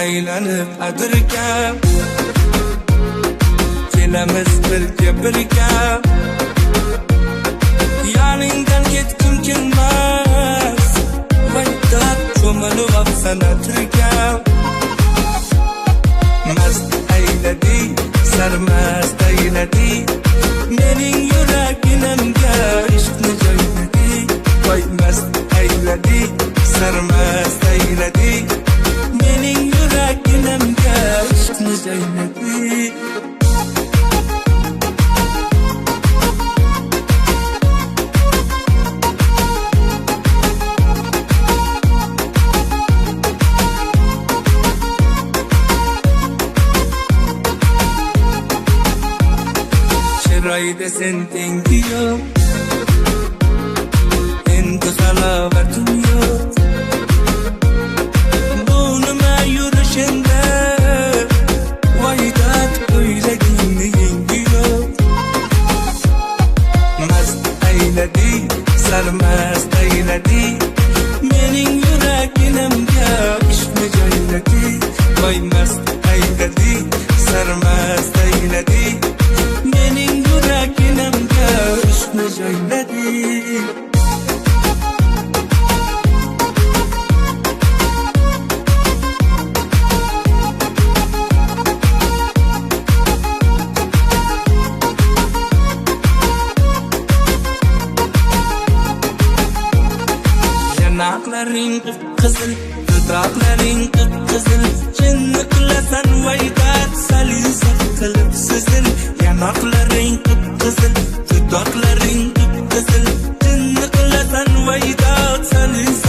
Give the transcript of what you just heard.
aylanib adirga, kelamiz birga birga. Yoningdan ketgim kelmas, vayda ko'milib olsan atirga. Mast ayladi, sarmast ayladi, mening yuraginimga ishqni joyladi. Voy mast ayladi, sarmast ayladi, mening yuraginimga ishqni joyladi. Chiroyda sen tengi yo'q, endi halovatim yo'q. Bu nima yurishingda, voydat ko'ylagingni yengi yo'q. Mast ayladi, sarmast ayladi, mening yuraginimga ishqni joyladi. Voy mast ayladi, sarmast ayladi, mening yuraginimga ishqni joyladi. Yanaqlaring qip-qizil, dudoqlaring qip-qizil, chinni qilasan vaydat salisaq qilib sizil. Yanaqlaring qip-qizil, dudoqlaring qip-qizil, chinni qilasan vaydat salisaq